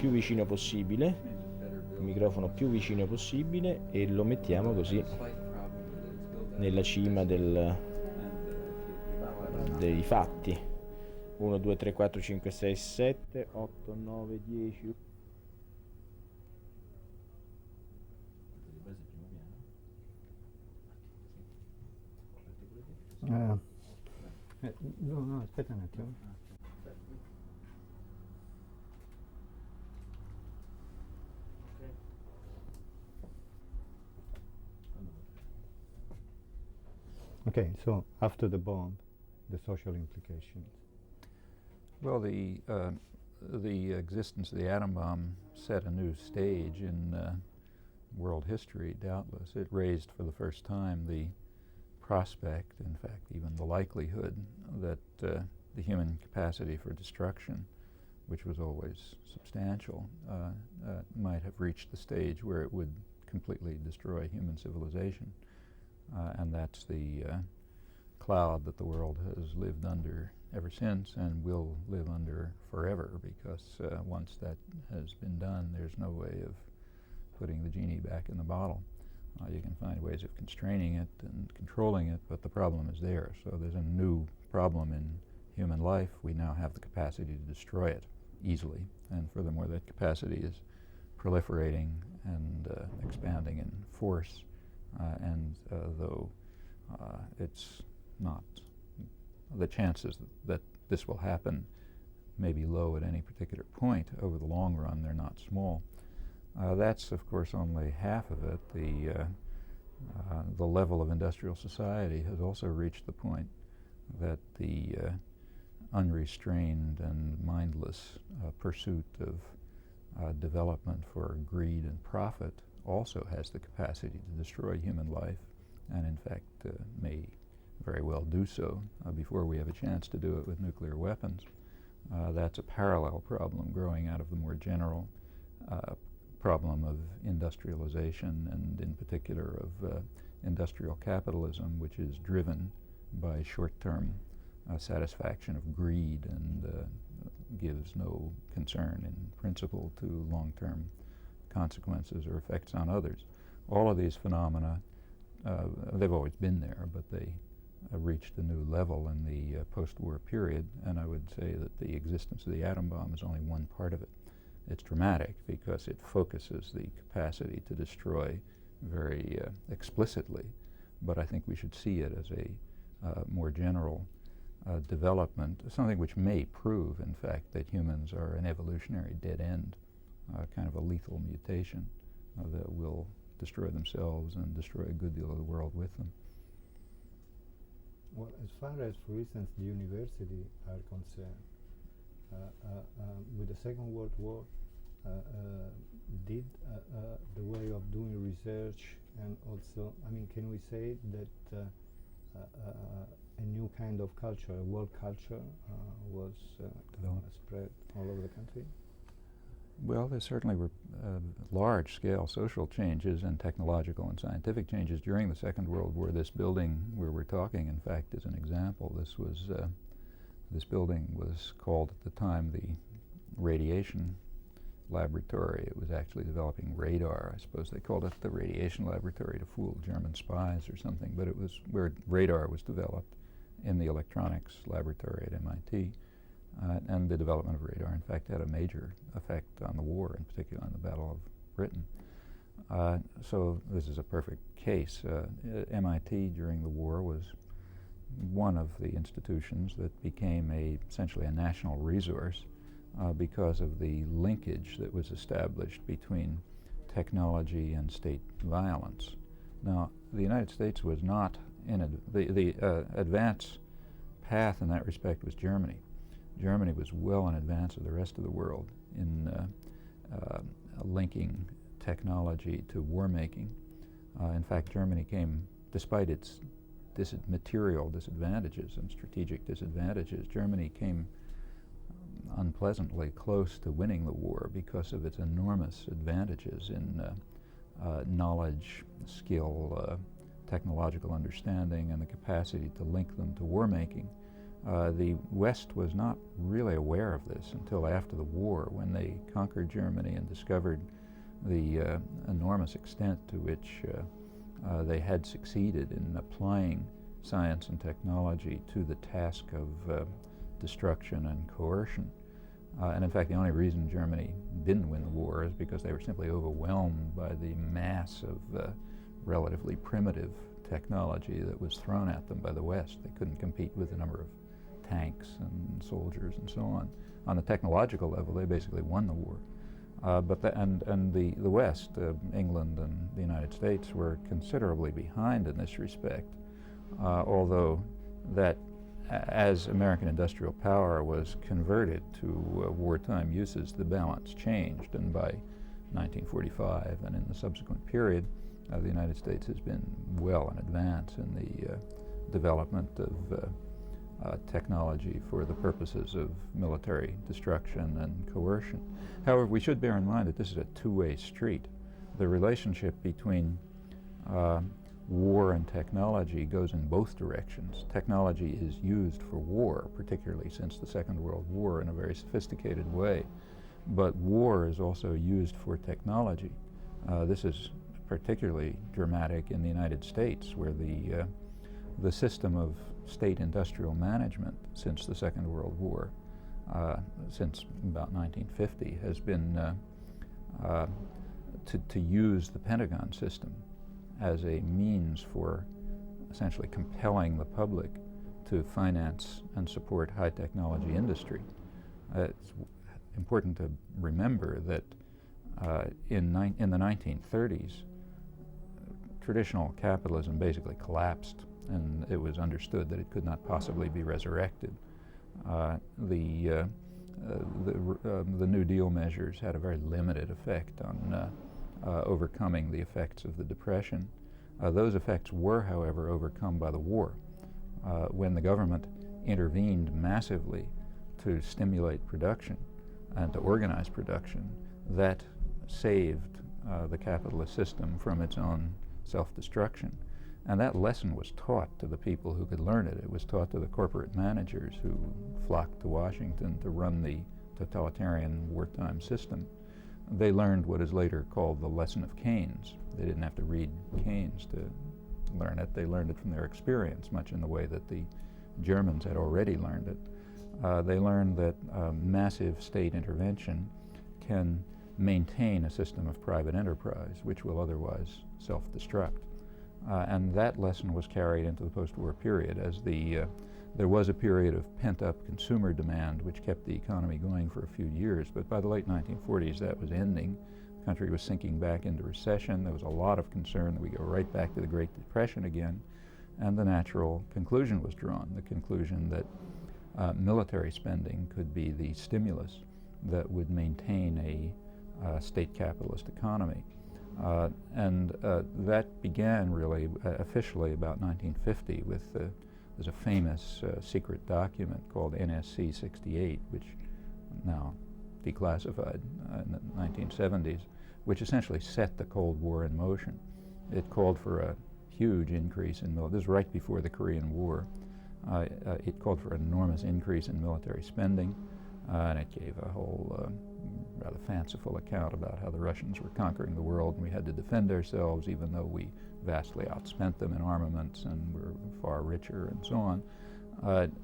più vicino possibile, il microfono più vicino possibile, e lo mettiamo così nella cima dei fatti. 1, 2, 3, 4, 5, 6, 7, 8, 9, 10. No, aspetta un attimo. Okay, so after the bomb, the social implications. Well, the existence of the atom bomb set a new stage in world history, doubtless. It raised for the first time the prospect, in fact, even the likelihood that the human capacity for destruction, which was always substantial, might have reached the stage where it would completely destroy human civilization. And that's the cloud that the world has lived under ever since and will live under forever, because once that has been done, there's no way of putting the genie back in the bottle. You can find ways of constraining it and controlling it, but the problem is there. So there's a new problem in human life. We now have the capacity to destroy it easily, and furthermore, that capacity is proliferating and expanding in force, and though it's not, the chances that this will happen may be low at any particular point, over the long run they're not small. That's, of course, only half of it. The level of industrial society has also reached the point that the unrestrained and mindless pursuit of development for greed and profit also has the capacity to destroy human life, and in fact may very well do so before we have a chance to do it with nuclear weapons. That's a parallel problem growing out of the more general problem of industrialization, and in particular of industrial capitalism, which is driven by short-term satisfaction of greed and gives no concern in principle to long-term consequences or effects on others. All of these phenomena, they've always been there, but they reached a new level in the post-war period, and I would say that the existence of the atom bomb is only one part of it. It's dramatic because it focuses the capacity to destroy very explicitly, but I think we should see it as a more general development, something which may prove, in fact, that humans are an evolutionary dead end, kind of a lethal mutation that will destroy themselves and destroy a good deal of the world with them. Well, as far as, for instance, the university are concerned, with the Second World War, did the way of doing research, and also, I mean, can we say that a new kind of culture, a world culture, was spread all over the country? Well, there certainly were large-scale social changes and technological and scientific changes during the Second World War. This building where we're talking, in fact, is an example. This building was called at the time the Radiation Laboratory. It was actually developing radar. I suppose they called it the Radiation Laboratory to fool German spies or something, but it was where radar was developed in the electronics laboratory at MIT. And the development of radar, in fact, had a major effect on the war, in particular on the Battle of Britain. So this is a perfect case. MIT during the war was one of the institutions that became essentially a national resource because of the linkage that was established between technology and state violence. Now, the United States was not in the advance path in that respect was Germany. Germany was well in advance of the rest of the world in linking technology to war making. In fact, Germany came, despite its material disadvantages and strategic disadvantages, Germany came unpleasantly close to winning the war because of its enormous advantages in knowledge, skill, technological understanding, and the capacity to link them to war making. The West was not really aware of this until after the war, when they conquered Germany and discovered the enormous extent to which they had succeeded in applying science and technology to the task of destruction and coercion. And in fact, the only reason Germany didn't win the war is because they were simply overwhelmed by the mass of relatively primitive technology that was thrown at them by the West. They couldn't compete with the number of tanks and soldiers and so on. On the technological level, they basically won the war. But the West, England and the United States, were considerably behind in this respect, although that as American industrial power was converted to wartime uses, the balance changed, and by 1945 and in the subsequent period, the United States has been well in advance in the development of technology for the purposes of military destruction and coercion. However, we should bear in mind that this is a two-way street. The relationship between war and technology goes in both directions. Technology is used for war, particularly since the Second World War, in a very sophisticated way. But war is also used for technology. This is particularly dramatic in the United States, where the system of state industrial management since the Second World War, since about 1950, has been to use the Pentagon system as a means for essentially compelling the public to finance and support high technology industry. It's important to remember that in the 1930s, traditional capitalism basically collapsed, and it was understood that it could not possibly be resurrected. The New Deal measures had a very limited effect on overcoming the effects of the Depression. Those effects were, however, overcome by the war, when the government intervened massively to stimulate production and to organize production. That saved the capitalist system from its own self-destruction. And that lesson was taught to the people who could learn it. It was taught to the corporate managers who flocked to Washington to run the totalitarian wartime system. They learned what is later called the lesson of Keynes. They didn't have to read Keynes to learn it. They learned it from their experience, much in the way that the Germans had already learned it. They learned that massive state intervention can maintain a system of private enterprise, which will otherwise self-destruct. And that lesson was carried into the post-war period, as there was a period of pent-up consumer demand which kept the economy going for a few years, but by the late 1940s that was ending. The country was sinking back into recession. There was a lot of concern that we go right back to the Great Depression again, and the natural conclusion was drawn, the conclusion that military spending could be the stimulus that would maintain a state capitalist economy. And that began really officially about 1950 with there's a famous secret document called NSC 68, which now declassified in the 1970s, which essentially set the Cold War in motion. It called for a huge increase in this is right before the Korean War. It called for an enormous increase in military spending, and it gave a whole rather fanciful account about how the Russians were conquering the world and we had to defend ourselves, even though we vastly outspent them in armaments and were far richer and so on.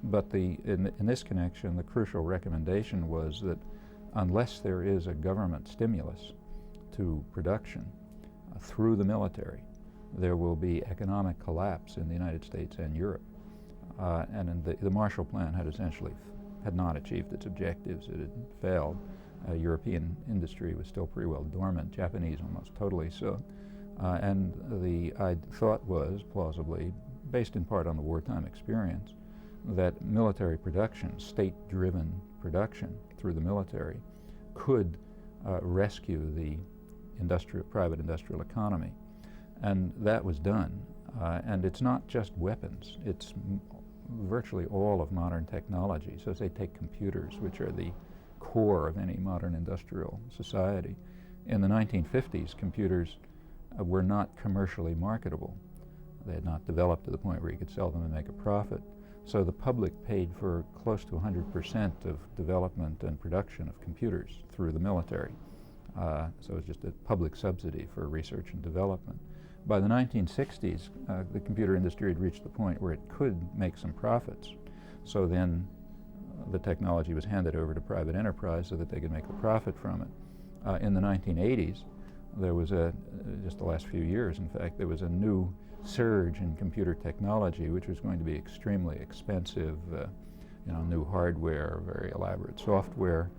But in this connection, the crucial recommendation was that unless there is a government stimulus to production through the military, there will be economic collapse in the United States and Europe. And the Marshall Plan had not achieved its objectives. It had failed. European industry was still pretty well dormant, Japanese almost totally so. And the thought was, plausibly, based in part on the wartime experience, that military production, state-driven production through the military, could rescue the private industrial economy. And that was done. And it's not just weapons, it's virtually all of modern technology. So say take computers, which are the core of any modern industrial society. In the 1950s, computers were not commercially marketable. They had not developed to the point where you could sell them and make a profit. So the public paid for close to 100% of development and production of computers through the military. So it's just a public subsidy for research and development. By the 1960s, the computer industry had reached the point where it could make some profits. So then the technology was handed over to private enterprise so that they could make a profit from it. In the 1980s, there was just the last few years, in fact, there was a new surge in computer technology, which was going to be extremely expensive, new hardware, very elaborate software.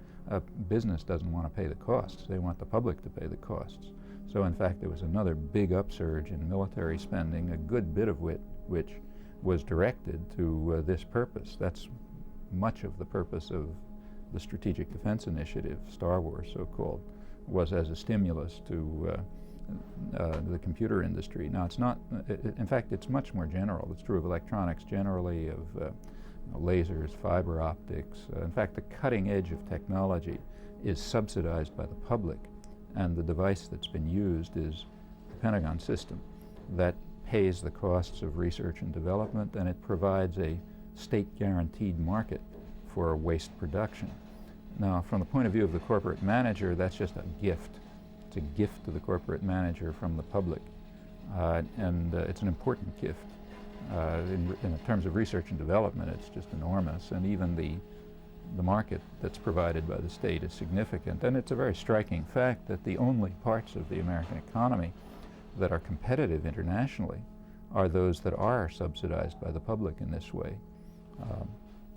Business doesn't want to pay the costs. They want the public to pay the costs. So in fact, there was another big upsurge in military spending, a good bit of which was directed to this purpose. That's much of the purpose of the Strategic Defense Initiative, Star Wars so-called, was as a stimulus to the computer industry. Now it's not, in fact it's much more general. It's true of electronics generally, of lasers, fiber optics. In fact, the cutting edge of technology is subsidized by the public, and the device that's been used is the Pentagon system that pays the costs of research and development, and it provides a state-guaranteed market for waste production. Now, from the point of view of the corporate manager, that's just a gift. It's a gift to the corporate manager from the public, and it's an important gift. In terms of research and development, it's just enormous, and even the market that's provided by the state is significant. And it's a very striking fact that the only parts of the American economy that are competitive internationally are those that are subsidized by the public in this way.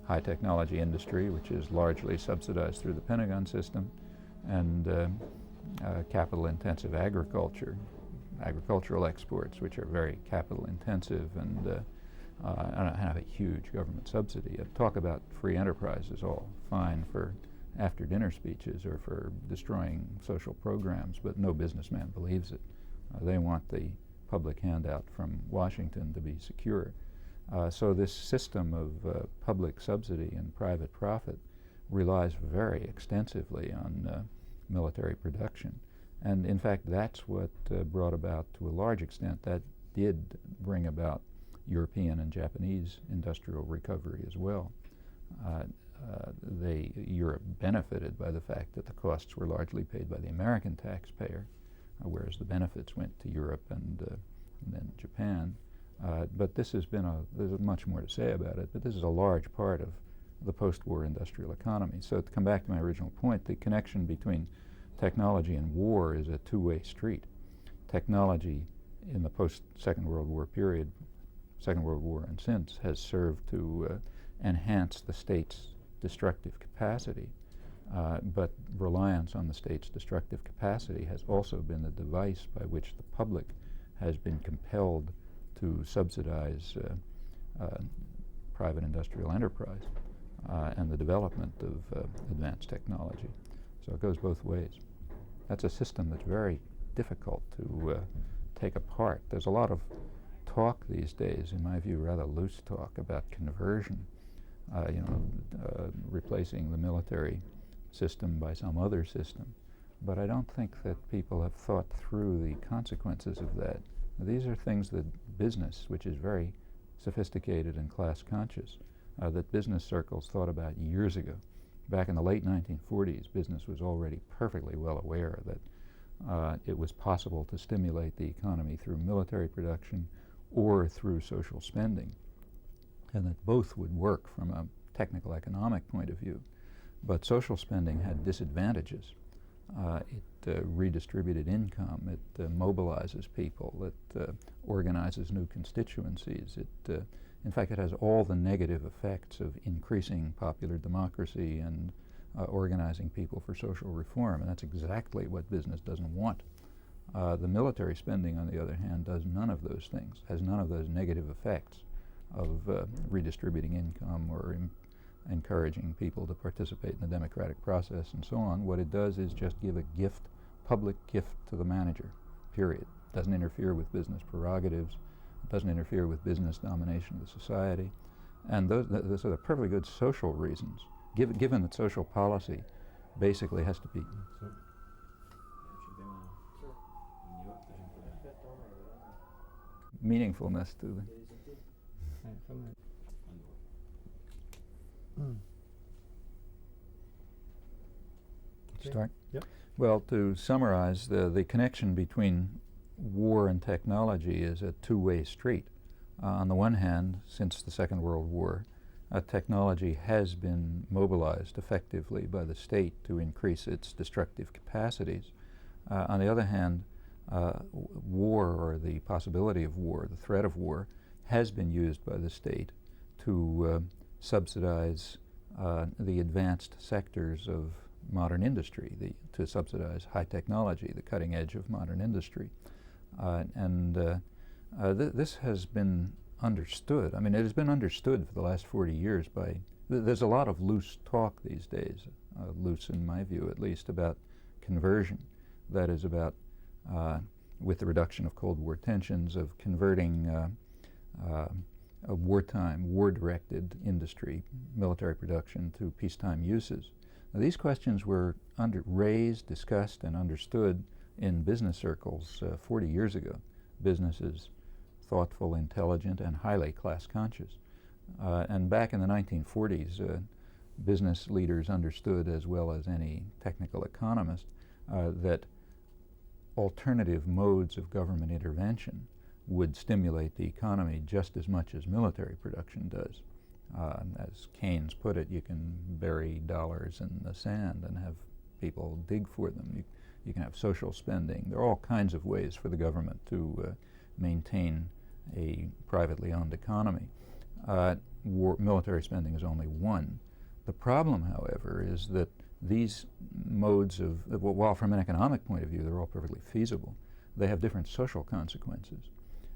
High technology industry, which is largely subsidized through the Pentagon system, and capital intensive agriculture, agricultural exports, which are very capital intensive and have a huge government subsidy. Talk about free enterprise is all fine for after dinner speeches or for destroying social programs, but no businessman believes it. They want the public handout from Washington to be secure. So this system of public subsidy and private profit relies very extensively on military production. And in fact, that's what brought about, to a large extent, that did bring about European and Japanese industrial recovery as well. Europe benefited by the fact that the costs were largely paid by the American taxpayer, whereas the benefits went to Europe and then Japan. But this has been there's much more to say about it, but this is a large part of the post-war industrial economy. So to come back to my original point, the connection between technology and war is a two-way street. Technology in the post-Second World War period, Second World War and since, has served to enhance the state's destructive capacity, but reliance on the state's destructive capacity has also been the device by which the public has been compelled to subsidize private industrial enterprise and the development of advanced technology. So it goes both ways. That's a system that's very difficult to take apart. There's a lot of talk these days, in my view, rather loose talk about conversion, replacing the military system by some other system. But I don't think that people have thought through the consequences of that. These are things that business, which is very sophisticated and class conscious, that business circles thought about years ago. Back in the late 1940s, business was already perfectly well aware that it was possible to stimulate the economy through military production or through social spending, and that both would work from a technical economic point of view. But social spending had disadvantages. It redistributed income, it mobilizes people, it organizes new constituencies. In fact, it has all the negative effects of increasing popular democracy and organizing people for social reform, and that's exactly what business doesn't want. The military spending, on the other hand, does none of those things, has none of those negative effects of redistributing income or encouraging people to participate in the democratic process and so on. What it does is just give a gift, public gift to the manager, period. Doesn't interfere with business prerogatives, doesn't interfere with business domination of the society. And those are the perfectly good social reasons, given that social policy basically has to be meaningfulness to the Okay. Start? Yep. Well, to summarize, the connection between war and technology is a two-way street. On the one hand, since the Second World War, technology has been mobilized effectively by the state to increase its destructive capacities. On the other hand, war, or the possibility of war, the threat of war, has been used by the state to subsidize the advanced sectors of modern industry, to subsidize high technology, the cutting edge of modern industry. This has been understood. I mean, it has been understood for the last 40 years by, there's a lot of loose talk these days, loose in my view at least, about conversion. That is about, with the reduction of Cold War tensions, of converting a wartime, war-directed industry, military production, to peacetime uses. Now, these questions were raised, discussed, and understood in business circles 40 years ago. Businesses, thoughtful, intelligent, and highly class-conscious. And back in the 1940s, business leaders understood, as well as any technical economist, that alternative modes of government intervention would stimulate the economy just as much as military production does. As Keynes put it, you can bury dollars in the sand and have people dig for them. You can have social spending. There are all kinds of ways for the government to maintain a privately owned economy. Military spending is only one. The problem, however, is that these modes of, while from an economic point of view they're all perfectly feasible, they have different social consequences.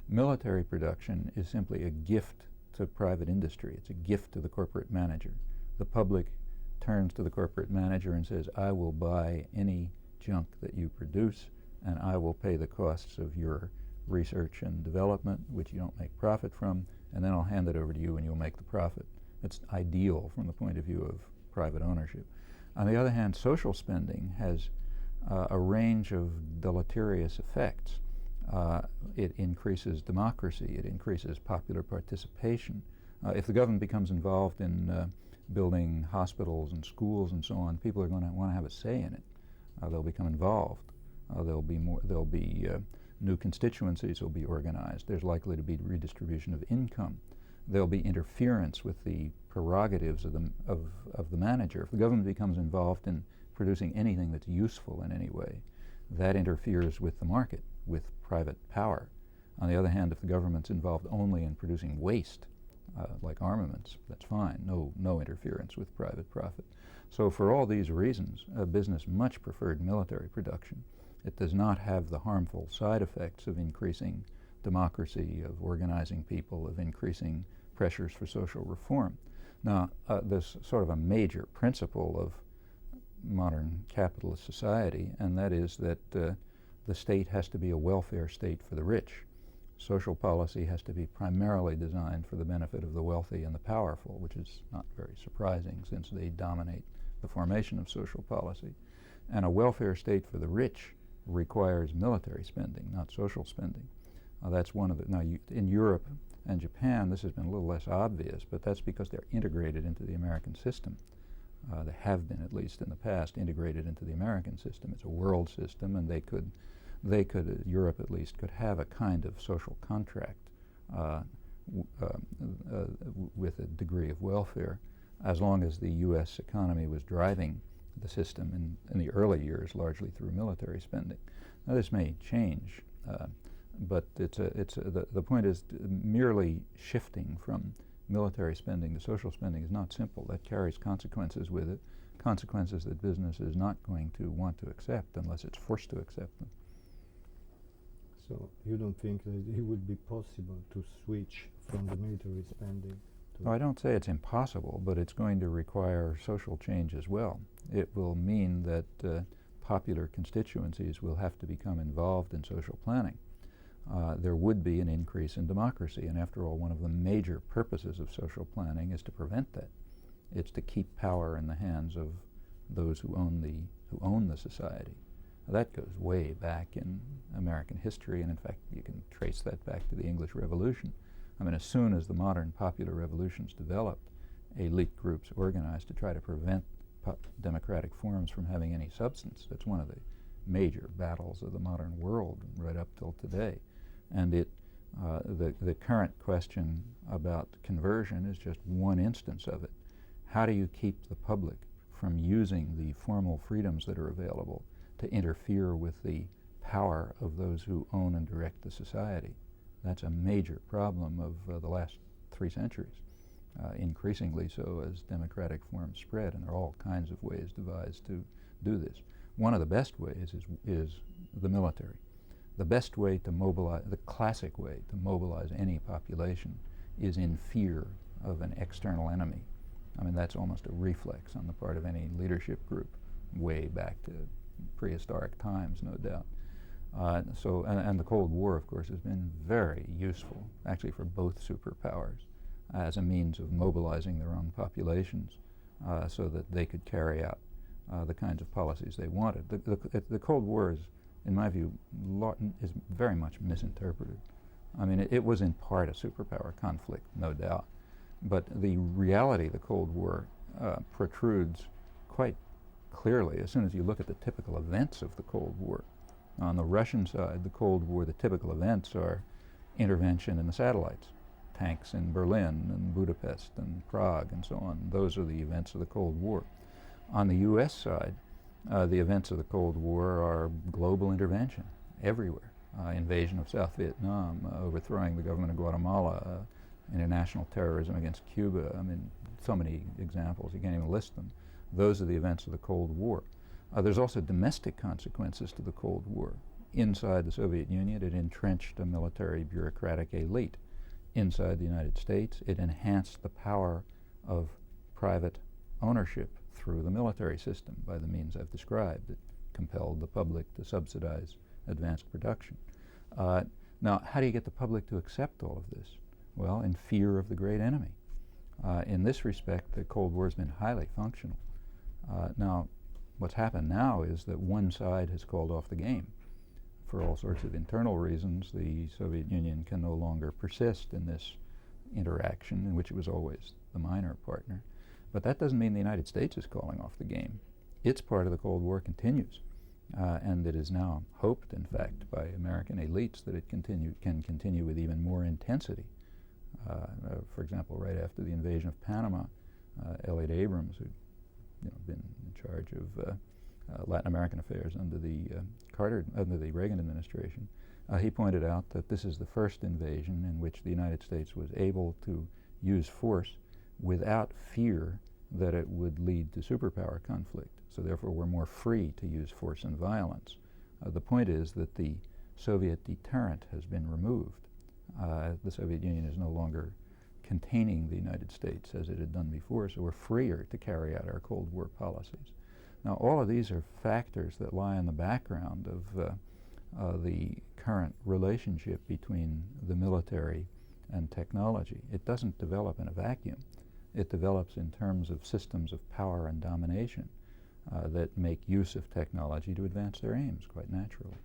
Military production is simply a gift to private industry. It's a gift to the corporate manager. The public turns to the corporate manager and says, I will buy any junk that you produce, and I will pay the costs of your research and development, which you don't make profit from, and then I'll hand it over to you and you'll make the profit. It's ideal from the point of view of private ownership. On the other hand, social spending has a range of deleterious effects. It increases democracy, it increases popular participation. If the government becomes involved in building hospitals and schools and so on, people are going to want to have a say in it. They'll become involved. There'll be new constituencies will be organized. There's likely to be redistribution of income. There'll be interference with the prerogatives of the manager. If the government becomes involved in producing anything that's useful in any way, that interferes with the market, with private power. On the other hand, if the government's involved only in producing waste, like armaments, that's fine. No interference with private profit. So for all these reasons, business much preferred military production. It does not have the harmful side effects of increasing democracy, of organizing people, of increasing pressures for social reform. Now, there's sort of a major principle of modern capitalist society, and that is that the state has to be a welfare state for the rich. Social policy has to be primarily designed for the benefit of the wealthy and the powerful, which is not very surprising since they dominate the formation of social policy. And a welfare state for the rich requires military spending, not social spending. That's one of the, now in Europe and Japan this has been a little less obvious, but that's because they're integrated into the American system. They have been, at least in the past, integrated into the American system. It's a world system, and Europe at least, could have a kind of social contract with a degree of welfare, as long as the U.S. economy was driving the system in the early years, largely through military spending. Now this may change, but the point is merely shifting from military spending to social spending is not simple. That carries consequences with it, consequences that business is not going to want to accept unless it's forced to accept them. So you don't think that it would be possible to switch from the military spending to... No, I don't say it's impossible, but it's going to require social change as well. It will mean that popular constituencies will have to become involved in social planning. There would be an increase in democracy, and after all, one of the major purposes of social planning is to prevent that. It's to keep power in the hands of those who own the society. Now, that goes way back in American history, and in fact you can trace that back to the English Revolution. I mean, as soon as the modern popular revolutions developed elite groups organized to try to prevent democratic forms from having any substance. That's one of the major battles of the modern world right up till today. And the current question about conversion is just one instance of it. How do you keep the public from using the formal freedoms that are available to interfere with the power of those who own and direct the society? That's a major problem of the last 3 centuries, increasingly so as democratic forms spread, and there are all kinds of ways devised to do this. One of the best ways is the military. The best way to mobilize, the classic way to mobilize any population is in fear of an external enemy. I mean, that's almost a reflex on the part of any leadership group, way back to prehistoric times, no doubt. And the Cold War, of course, has been very useful, actually, for both superpowers as a means of mobilizing their own populations so that they could carry out the kinds of policies they wanted. The Cold War is, in my view, is very much misinterpreted. I mean, it was in part a superpower conflict, no doubt, but the reality of the Cold War protrudes quite clearly as soon as you look at the typical events of the Cold War. On the Russian side, the Cold War, the typical events are intervention in the satellites, tanks in Berlin and Budapest and Prague and so on. Those are the events of the Cold War. On the U.S. side, the events of the Cold War are global intervention everywhere. Invasion of South Vietnam, overthrowing the government of Guatemala, international terrorism against Cuba. I mean, so many examples, you can't even list them. Those are the events of the Cold War. There's also domestic consequences to the Cold War. Inside the Soviet Union, it entrenched a military bureaucratic elite. Inside the United States, it enhanced the power of private ownership through the military system by the means I've described. It compelled the public to subsidize advanced production. Now, how do you get the public to accept all of this? Well, in fear of the great enemy. In this respect, the Cold War has been highly functional. Now, what's happened now is that one side has called off the game. For all sorts of internal reasons, the Soviet Union can no longer persist in this interaction in which it was always the minor partner. But that doesn't mean the United States is calling off the game. Its part of the Cold War continues. And it is now hoped, in fact, by American elites that it can continue with even more intensity. For example, right after the invasion of Panama, Elliott Abrams, who'd been in charge of Latin American affairs under the Reagan administration, he pointed out that this is the first invasion in which the United States was able to use force without fear that it would lead to superpower conflict. So therefore we're more free to use force and violence. The point is that the Soviet deterrent has been removed. The Soviet Union is no longer containing the United States as it had done before, so we're freer to carry out our Cold War policies. Now, all of these are factors that lie in the background of the current relationship between the military and technology. It doesn't develop in a vacuum. It develops in terms of systems of power and domination that make use of technology to advance their aims, quite naturally.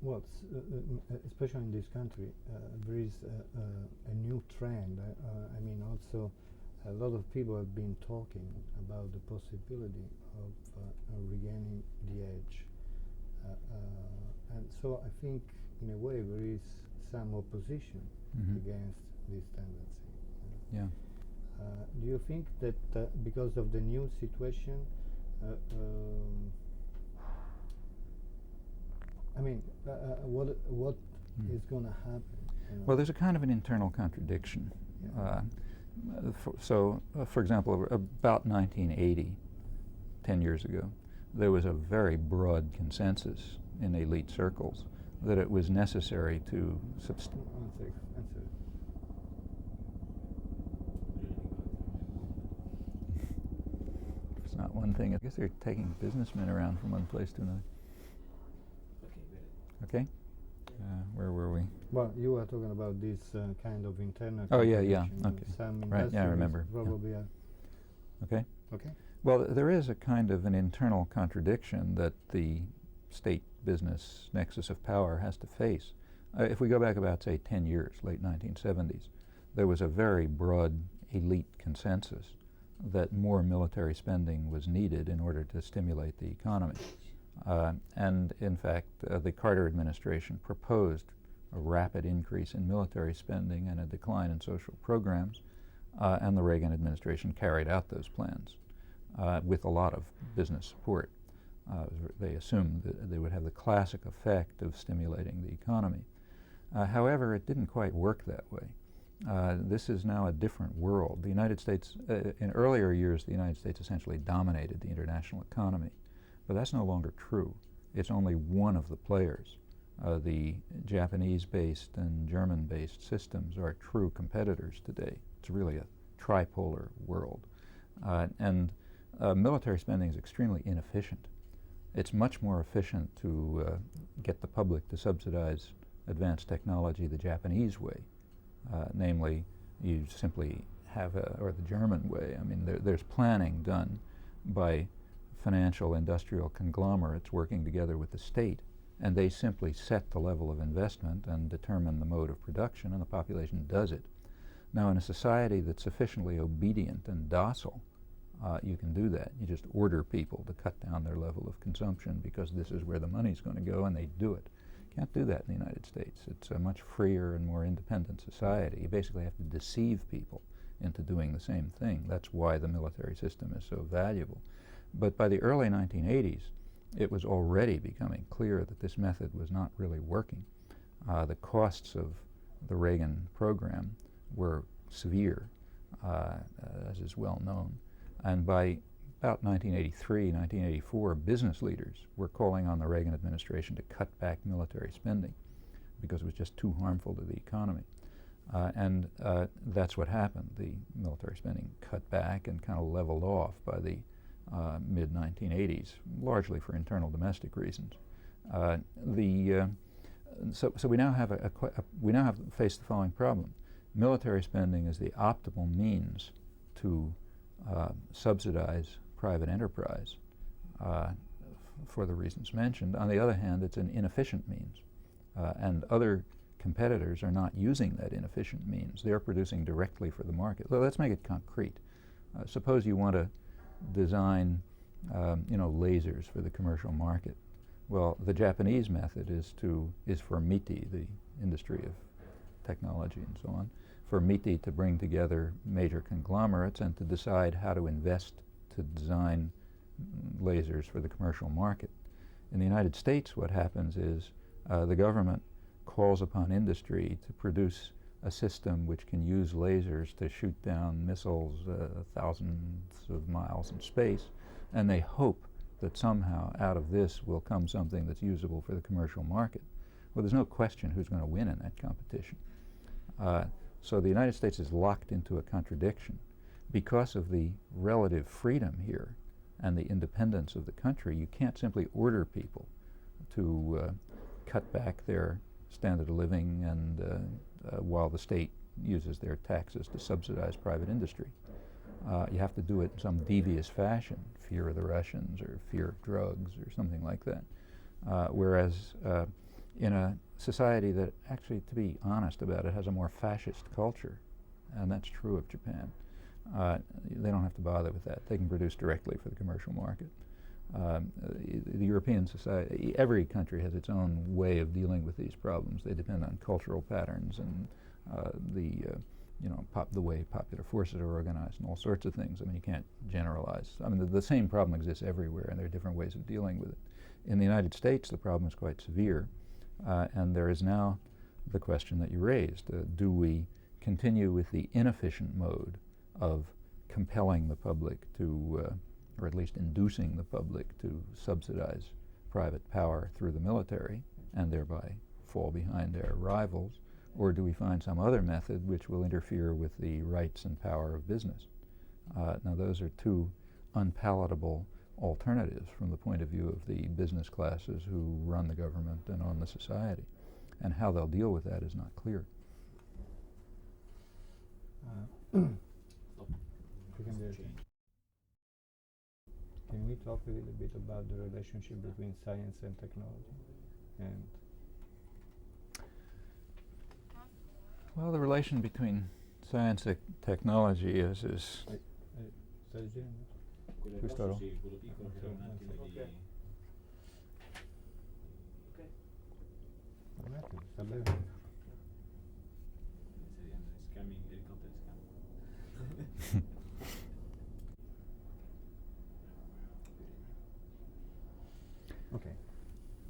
Well, especially in this country, there is a new trend. I mean, also, a lot of people have been talking about the possibility of regaining the edge. And so I think, in a way, there is some opposition against this tendency. Yeah. Do you think that because of the new situation, I mean, what is going to happen? Well, there's a kind of an internal contradiction. Yeah. For example, about 1980, 10 years ago, there was a very broad consensus in elite circles that it was necessary to It's not one thing. I guess they're taking businessmen around from one place to another. Okay? Where were we? Well, you were talking about this kind of internal. Oh, yeah, contradiction. okay. Some Right, yeah, I remember. probably Okay? Okay. Well, there is a kind of an internal contradiction that the state-business nexus of power has to face. If we go back about, say, 10 years, late 1970s, there was a very broad elite consensus that more military spending was needed in order to stimulate the economy. And in fact, the Carter administration proposed a rapid increase in military spending and a decline in social programs, and the Reagan administration carried out those plans with a lot of business support. They assumed that they would have the classic effect of stimulating the economy. However, it didn't quite work that way. This is now a different world. The United States, in earlier years, the United States essentially dominated the international economy, but that's no longer true. It's only one of the players. The Japanese-based and German-based systems are true competitors today. It's really a tripolar world. And military spending is extremely inefficient. It's much more efficient to get the public to subsidize advanced technology the Japanese way. Namely, you simply have or the German way. I mean, there's planning done by financial industrial conglomerates working together with the state, and they simply set the level of investment and determine the mode of production, and the population does it. Now, in a society that's sufficiently obedient and docile, you can do that. You just order people to cut down their level of consumption because this is where the money's going to go, and they do it. Can't do that in the United States. It's a much freer and more independent society. You basically have to deceive people into doing the same thing. That's why the military system is so valuable. But by the early 1980s, it was already becoming clear that this method was not really working. The costs of the Reagan program were severe, as is well known. And by about 1983, 1984, business leaders were calling on the Reagan administration to cut back military spending because it was just too harmful to the economy. And that's what happened. The military spending cut back and kind of leveled off by the mid-1980s, largely for internal domestic reasons. So we now have faced the following problem. Military spending is the optimal means to subsidize private enterprise for the reasons mentioned. On the other hand, it's an inefficient means, and other competitors are not using that inefficient means. They're producing directly for the market. So let's make it concrete. Suppose you want to design, lasers for the commercial market. Well, the Japanese method is for MITI, the industry of technology and so on, for MITI to bring together major conglomerates and to decide how to invest to design lasers for the commercial market. In the United States, what happens is the government calls upon industry to produce a system which can use lasers to shoot down missiles thousands of miles in space, and they hope that somehow out of this will come something that's usable for the commercial market. Well, there's no question who's going to win in that competition. So the United States is locked into a contradiction. Because of the relative freedom here and the independence of the country, you can't simply order people to cut back their standard of living and while the state uses their taxes to subsidize private industry. You have to do it in some devious fashion, fear of the Russians or fear of drugs or something like that. Whereas in a society that actually, to be honest about it, has a more fascist culture, and that's true of Japan, they don't have to bother with that. They can produce directly for the commercial market. The European society, every country has its own way of dealing with these problems. They depend on cultural patterns and the way popular forces are organized and all sorts of things. I mean, you can't generalize. I mean, the same problem exists everywhere, and there are different ways of dealing with it. In the United States, the problem is quite severe, and there is now the question that you raised. Do we continue with the inefficient mode of compelling the public to or at least inducing the public to subsidize private power through the military and thereby fall behind their rivals, or do we find some other method which will interfere with the rights and power of business? Now those are two unpalatable alternatives from the point of view of the business classes who run the government and own the society, and how they'll deal with that is not clear. Can we talk a little bit about the relationship between science and technology? And Well, the relation between science and technology is stai dicendo? Questo no? Sì, quello piccolo che era un attimo di... Ok. Un attimo, sta bene. Scamming, elicotteri scamming. Okay.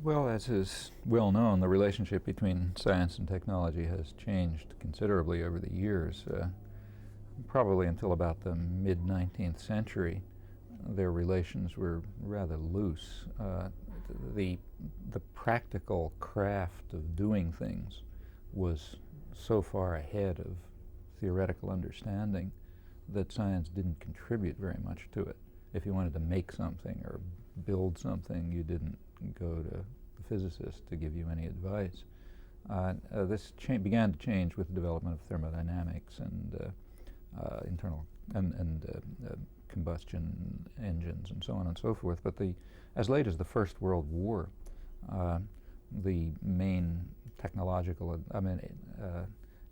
Well, as is well known, the relationship between science and technology has changed considerably over the years. Probably until about the mid-19th century, their relations were rather loose. The practical craft of doing things was so far ahead of theoretical understanding that science didn't contribute very much to it. If you wanted to make something or build something, you didn't go to the physicist to give you any advice. This began to change with the development of thermodynamics and internal and combustion engines and so on and so forth. But as late as the First World War, the main technological,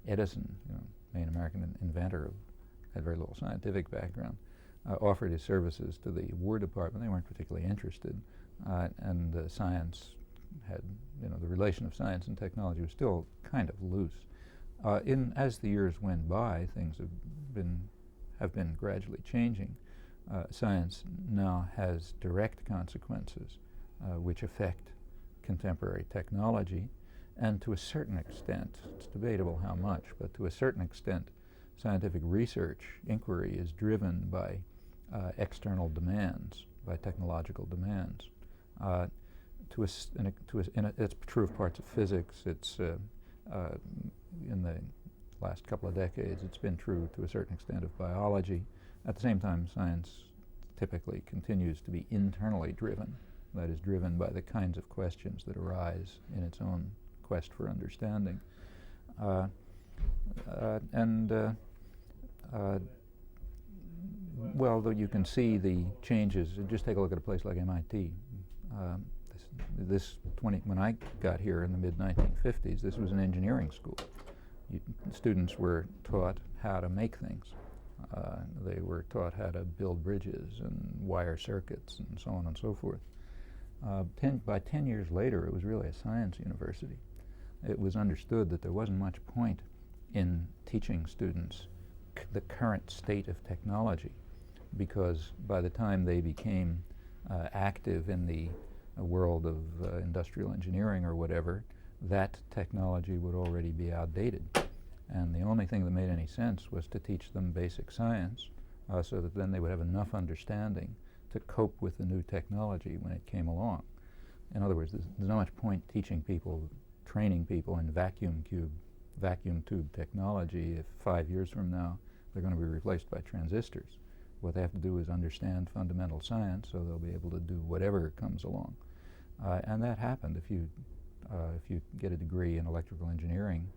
Edison, main American inventor, had very little scientific background, offered his services to the War Department. They weren't particularly interested, and science had, the relation of science and technology was still kind of loose. As the years went by, things have been gradually changing. Science now has direct consequences which affect contemporary technology, and to a certain extent, it's debatable how much, but to a certain extent, scientific research inquiry is driven by external demands, by technological demands. It's true of parts of physics. It's in the last couple of decades, it's been true to a certain extent of biology. At the same time, science typically continues to be internally driven, that is, driven by the kinds of questions that arise in its own quest for understanding. Well, though you can see the changes, just take a look at a place like MIT. When I got here in the mid-1950s, this was an engineering school. Students were taught how to make things. They were taught how to build bridges and wire circuits and so on and so forth. By 10 years later, it was really a science university. It was understood that there wasn't much point in teaching students the current state of technology, because by the time they became active in the world of industrial engineering or whatever, that technology would already be outdated. And the only thing that made any sense was to teach them basic science so that then they would have enough understanding to cope with the new technology when it came along. In other words, there's not much point teaching people, training people in vacuum tube technology if 5 years from now they're going to be replaced by transistors. What they have to do is understand fundamental science so they'll be able to do whatever comes along. And that happened. If you get a degree in electrical engineering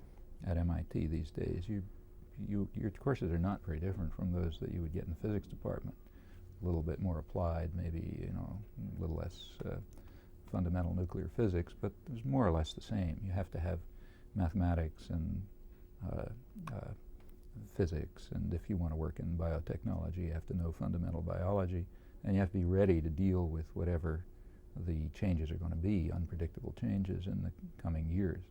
at MIT these days, your courses are not very different from those that you would get in the physics department. A little bit more applied, maybe a little less fundamental nuclear physics, but it's more or less the same. You have to have mathematics and physics, and if you want to work in biotechnology, you have to know fundamental biology, and you have to be ready to deal with whatever the changes are going to be, unpredictable changes in the coming years.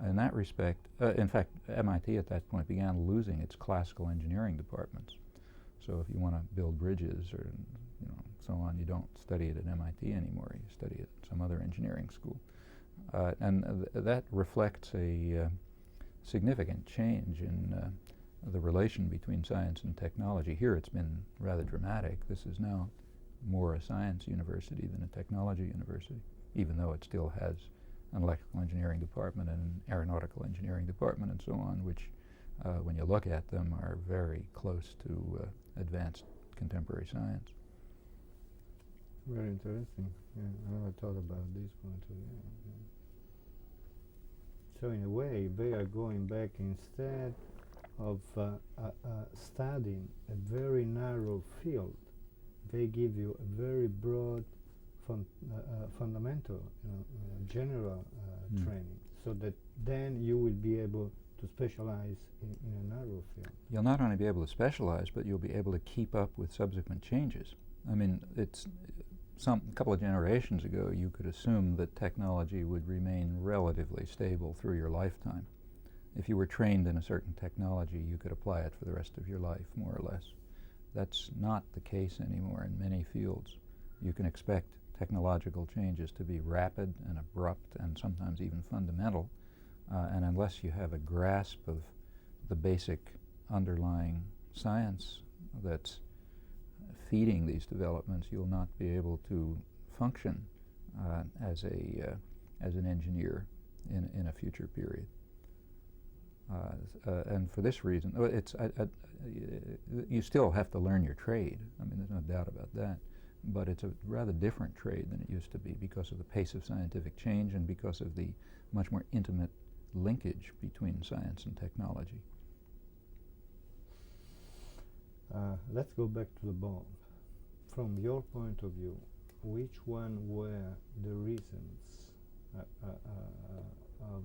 In that respect, in fact, MIT at that point began losing its classical engineering departments. So if you want to build bridges or so on, you don't study it at MIT anymore. You study it at some other engineering school. And that reflects a significant change in the relation between science and technology. Here it's been rather dramatic. This is now more a science university than a technology university, even though it still has an electrical engineering department and an aeronautical engineering department and so on, which when you look at them are very close to advanced contemporary science. Very interesting. Yeah, I never thought about this point of view. Yeah. So in a way, they are going back, instead of studying a very narrow field, they give you a very broad fundamental, general training, so that then you will be able to specialize in a narrow field. You'll not only be able to specialize, but you'll be able to keep up with subsequent changes. I mean, it's a couple of generations ago, you could assume that technology would remain relatively stable through your lifetime. If you were trained in a certain technology, you could apply it for the rest of your life, more or less. That's not the case anymore in many fields. You can expect technological changes to be rapid and abrupt and sometimes even fundamental, and unless you have a grasp of the basic underlying science that's feeding these developments, you'll not be able to function as an engineer in a future period. And for this reason, you still have to learn your trade. I mean, there's no doubt about that. But it's a rather different trade than it used to be because of the pace of scientific change and because of the much more intimate linkage between science and technology. Let's go back to the bomb. From your point of view, which one were the reasons of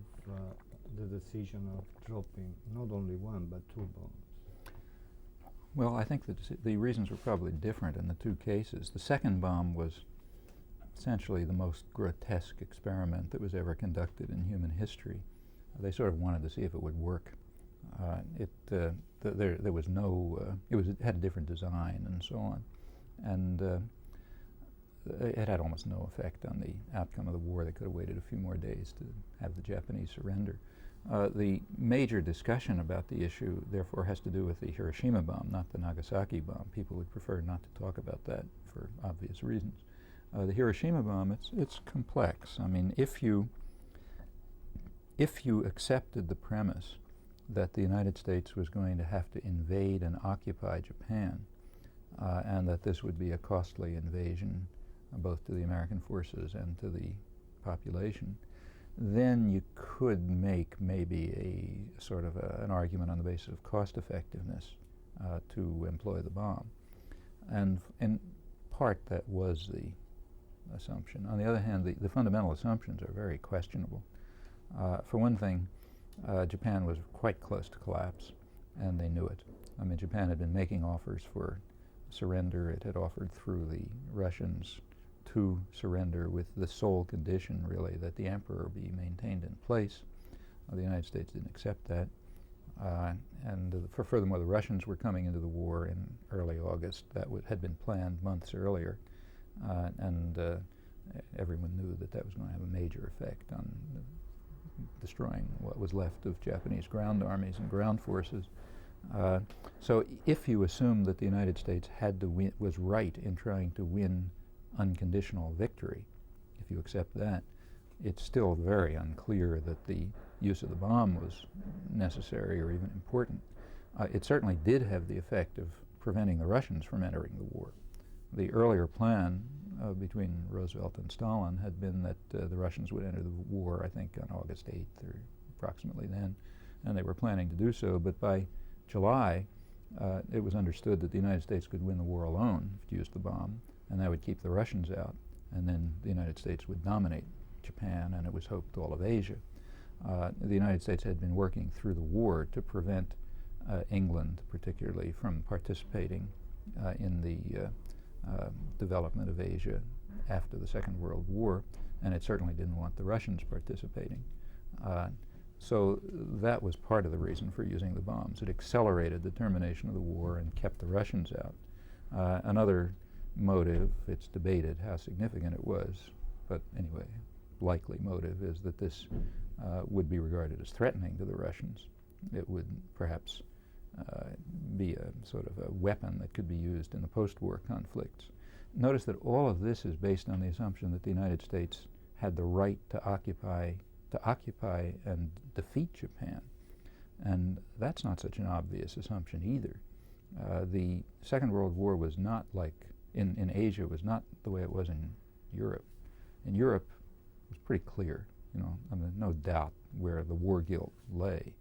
the decision of dropping not only one but two bombs? Well, I think that the reasons were probably different in the two cases. The second bomb was essentially the most grotesque experiment that was ever conducted in human history. They sort of wanted to see if it would work. There was no, it had a different design and so on. And it had almost no effect on the outcome of the war. They could have waited a few more days to have the Japanese surrender. The major discussion about the issue, therefore, has to do with the Hiroshima bomb, not the Nagasaki bomb. People would prefer not to talk about that for obvious reasons. The Hiroshima bomb, it's complex. I mean, if you accepted the premise that the United States was going to have to invade and occupy Japan, and that this would be a costly invasion, both to the American forces and to the population, then you could make maybe a sort of an argument on the basis of cost effectiveness to employ the bomb. And in part that was the assumption. On the other hand, the fundamental assumptions are very questionable. For one thing, Japan was quite close to collapse, and they knew it. I mean, Japan had been making offers for surrender. It had offered through the Russians to surrender with the sole condition, really, that the emperor be maintained in place. The United States didn't accept that. Furthermore, the Russians were coming into the war in early August. That had been planned months earlier. Everyone knew that that was going to have a major effect on destroying what was left of Japanese ground armies and ground forces. So if you assume that the United States was right in trying to win unconditional victory, if you accept that, it's still very unclear that the use of the bomb was necessary or even important. It certainly did have the effect of preventing the Russians from entering the war. The earlier plan between Roosevelt and Stalin had been that the Russians would enter the war, I think, on August 8th or approximately then, and they were planning to do so. But by July, it was understood that the United States could win the war alone if it used the bomb, and that would keep the Russians out, and then the United States would dominate Japan, and it was hoped all of Asia. The United States had been working through the war to prevent England, particularly, from participating in the development of Asia after the Second World War, and it certainly didn't want the Russians participating. So that was part of the reason for using the bombs. It accelerated the termination of the war and kept the Russians out. Another motive, it's debated how significant it was, but anyway, likely motive is that this would be regarded as threatening to the Russians. It would perhaps be a sort of a weapon that could be used in the post-war conflicts. Notice that all of this is based on the assumption that the United States had the right to occupy and defeat Japan. And that's not such an obvious assumption either. The Second World War was not like, in Asia, was not the way it was in Europe. In Europe, it was pretty clear, I mean, no doubt where the war guilt lay.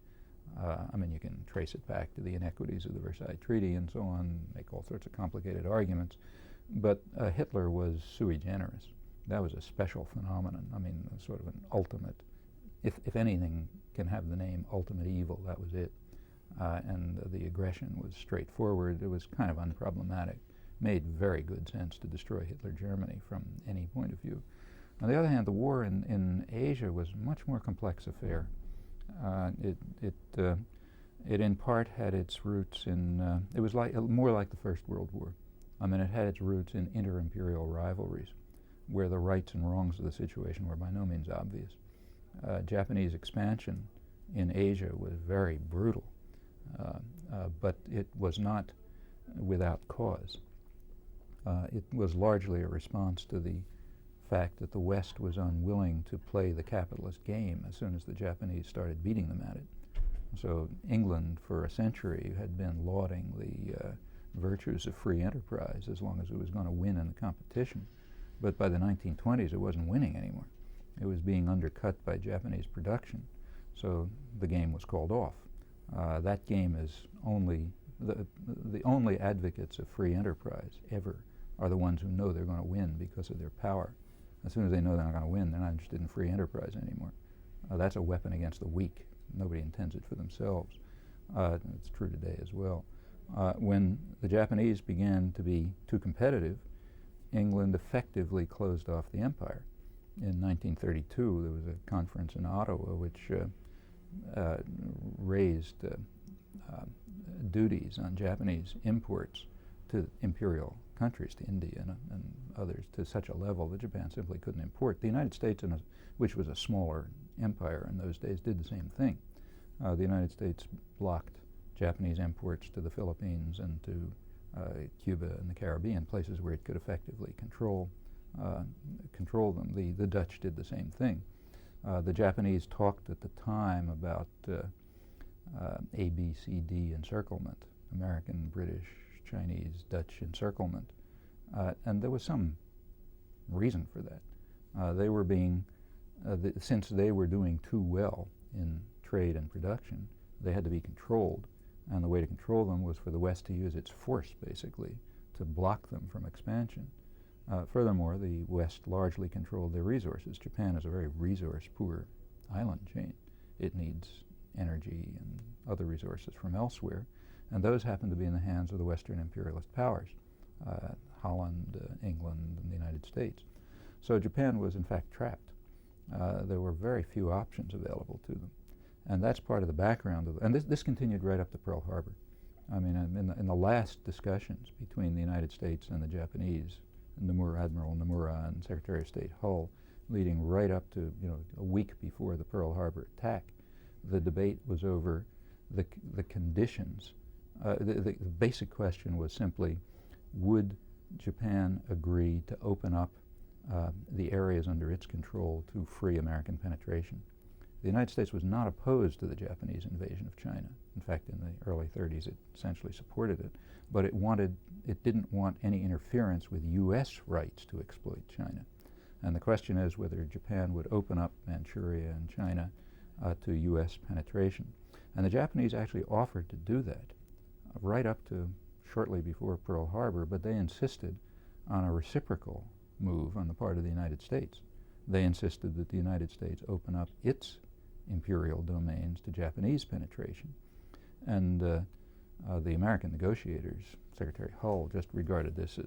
I mean, you can trace it back to the inequities of the Versailles Treaty and so on, make all sorts of complicated arguments. But Hitler was sui generis. That was a special phenomenon. I mean, sort of an ultimate, if anything can have the name ultimate evil, that was it. And the aggression was straightforward. It was kind of unproblematic. Made very good sense to destroy Hitler Germany from any point of view. On the other hand, the war in Asia was a much more complex affair. It in part had its roots in, it was more like the First World War. I mean, it had its roots in inter-imperial rivalries, where the rights and wrongs of the situation were by no means obvious. Japanese expansion in Asia was very brutal, but it was not without cause. It was largely a response to the fact that the West was unwilling to play the capitalist game as soon as the Japanese started beating them at it. So England, for a century, had been lauding the virtues of free enterprise as long as it was going to win in the competition. But by the 1920s, it wasn't winning anymore. It was being undercut by Japanese production, so the game was called off. That game is only, the only advocates of free enterprise ever are the ones who know they're going to win because of their power. As soon as they know they're not going to win, they're not interested in free enterprise anymore. That's a weapon against the weak. Nobody intends it for themselves. It's true today as well. When the Japanese began to be too competitive, England effectively closed off the empire. In 1932, there was a conference in Ottawa which raised duties on Japanese imports to imperial countries, to India and others, to such a level that Japan simply couldn't import. The United States, which was a smaller empire in those days, did the same thing. The United States blocked Japanese imports to the Philippines and to Cuba and the Caribbean, places where it could effectively control them. The Dutch did the same thing. The Japanese talked at the time about A, B, C, D encirclement, American, British, Chinese, Dutch encirclement, and there was some reason for that. They were being, since they were doing too well in trade and production, they had to be controlled, and the way to control them was for the West to use its force, basically, to block them from expansion. Furthermore, the West largely controlled their resources. Japan is a very resource-poor island chain. It needs energy and other resources from elsewhere, and those happen to be in the hands of the Western imperialist powers, Holland, England, and the United States. So Japan was in fact trapped. There were very few options available to them. And that's part of the background of, and this continued right up to Pearl Harbor. I mean, in the last discussions between the United States and the Japanese, Admiral Nomura and Secretary of State Hull, leading right up to, a week before the Pearl Harbor attack, the debate was over the conditions. The basic question was simply, would Japan agree to open up the areas under its control to free American penetration? The United States was not opposed to the Japanese invasion of China. In fact, in the early 30s, it essentially supported it, but it didn't want any interference with U.S. rights to exploit China. And the question is whether Japan would open up Manchuria and China to U.S. penetration. And the Japanese actually offered to do that right up to shortly before Pearl Harbor, but they insisted on a reciprocal move on the part of the United States. They insisted that the United States open up its imperial domains to Japanese penetration. And the American negotiators, Secretary Hull, just regarded this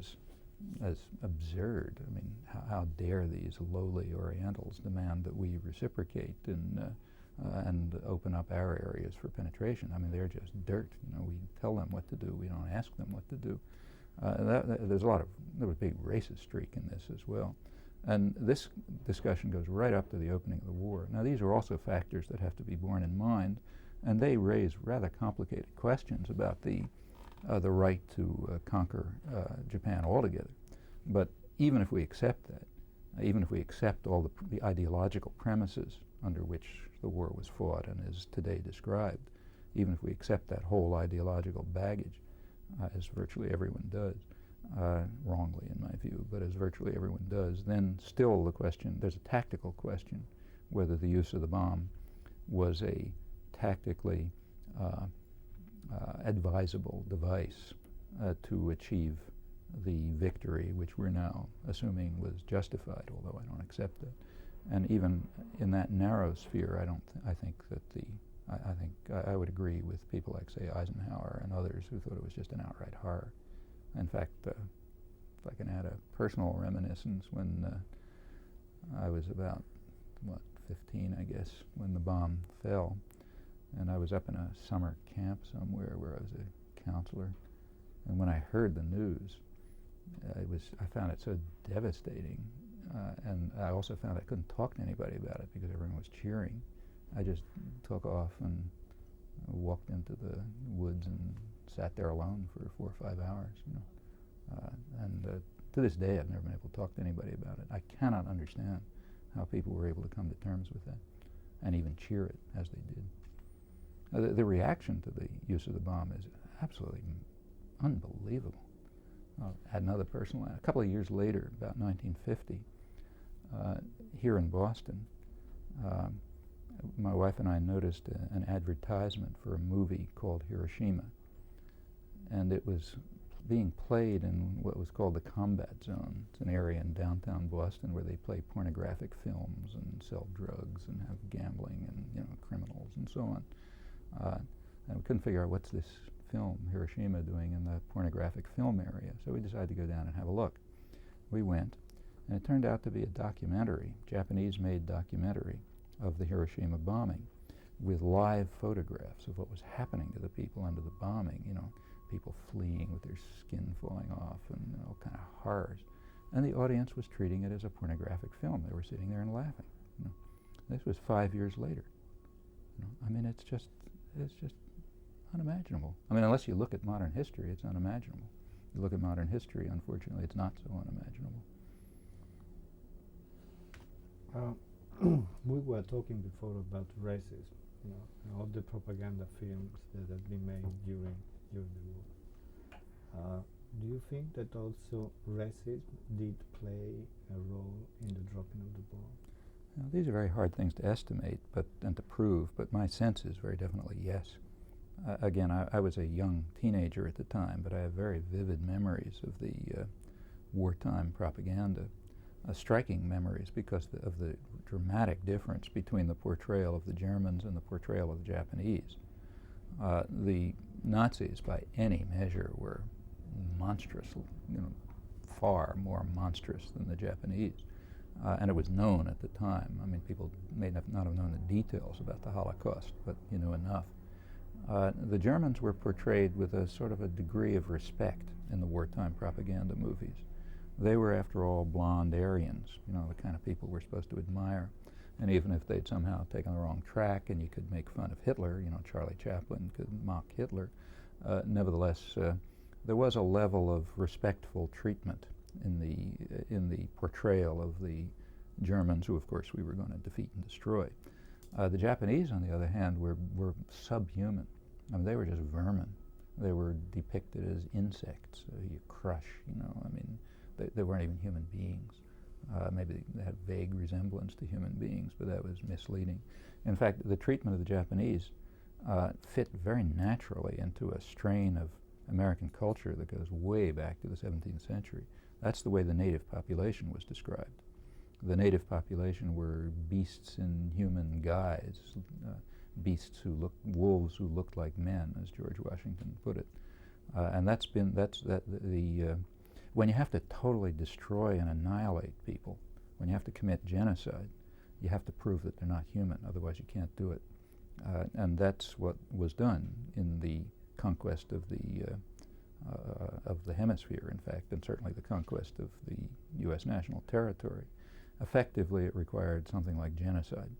as absurd. I mean, how dare these lowly Orientals demand that we reciprocate and open up our areas for penetration? I mean, they're just dirt. We tell them what to do. We don't ask them what to do. There was a big racist streak in this as well. And this discussion goes right up to the opening of the war. Now, these are also factors that have to be borne in mind, and they raise rather complicated questions about the right to conquer Japan altogether. But even if we accept that, even if we accept all the ideological premises under which the war was fought and is today described, even if we accept that whole ideological baggage, as virtually everyone does, wrongly in my view, but as virtually everyone does, then still the question, there's a tactical question, whether the use of the bomb was a tactically advisable device to achieve the victory, which we're now assuming was justified, although I don't accept it. And even in that narrow sphere, I think I would agree with people like, say, Eisenhower and others who thought it was just an outright horror. In fact, if I can add a personal reminiscence, when I was about, 15, I guess, when the bomb fell, and I was up in a summer camp somewhere where I was a counselor, and when I heard the news, I found it so devastating, and I also found I couldn't talk to anybody about it because everyone was cheering. I just took off and walked into the woods and sat there alone for 4 or 5 hours, and to this day I've never been able to talk to anybody about it. I cannot understand how people were able to come to terms with that and even cheer it as they did. The reaction to the use of the bomb is absolutely unbelievable. I'll add another personal. A couple of years later, about 1950, here in Boston, my wife and I noticed an advertisement for a movie called Hiroshima, and it was being played in what was called the combat zone. It's an area in downtown Boston where they play pornographic films and sell drugs and have gambling and criminals and so on. And we couldn't figure out what's this film, Hiroshima, doing in the pornographic film area. So we decided to go down and have a look. We went, and it turned out to be a documentary, Japanese-made documentary of the Hiroshima bombing, with live photographs of what was happening to the people under the bombing, people fleeing with their skin falling off and all kind of horrors. And the audience was treating it as a pornographic film. They were sitting there and laughing. This was 5 years later. I mean, it's just unimaginable. I mean, unless you look at modern history, it's unimaginable. You look at modern history, unfortunately, it's not so unimaginable. We were talking before about racism, all the propaganda films that have been made during the war. Do you think that also racism did play a role in the dropping of the bomb? These are very hard things to estimate and to prove, but my sense is very definitely yes. Again, I was a young teenager at the time, but I have very vivid memories of the wartime propaganda, striking memories because of the dramatic difference between the portrayal of the Germans and the portrayal of the Japanese. The Nazis, by any measure, were monstrous, far more monstrous than the Japanese. And it was known at the time. I mean, people may not have known the details about the Holocaust, but you knew enough. The Germans were portrayed with a sort of a degree of respect in the wartime propaganda movies. They were, after all, blonde Aryans, the kind of people we're supposed to admire. And even if they'd somehow taken the wrong track and you could make fun of Hitler, Charlie Chaplin could mock Hitler, nevertheless, there was a level of respectful treatment in the portrayal of the Germans, who, of course, we were going to defeat and destroy. The Japanese, on the other hand, were subhuman. I mean, they were just vermin. They were depicted as insects you crush, they weren't even human beings. Maybe they had vague resemblance to human beings, but that was misleading. In fact, the treatment of the Japanese fit very naturally into a strain of American culture that goes way back to the 17th century. That's the way the native population was described. The native population were beasts in human guise, wolves who looked like men, as George Washington put it. And when you have to totally destroy and annihilate people, when you have to commit genocide, you have to prove that they're not human, otherwise you can't do it. And that's what was done in the conquest of the hemisphere, in fact, and certainly the conquest of the U.S. national territory. Effectively, it required something like genocide.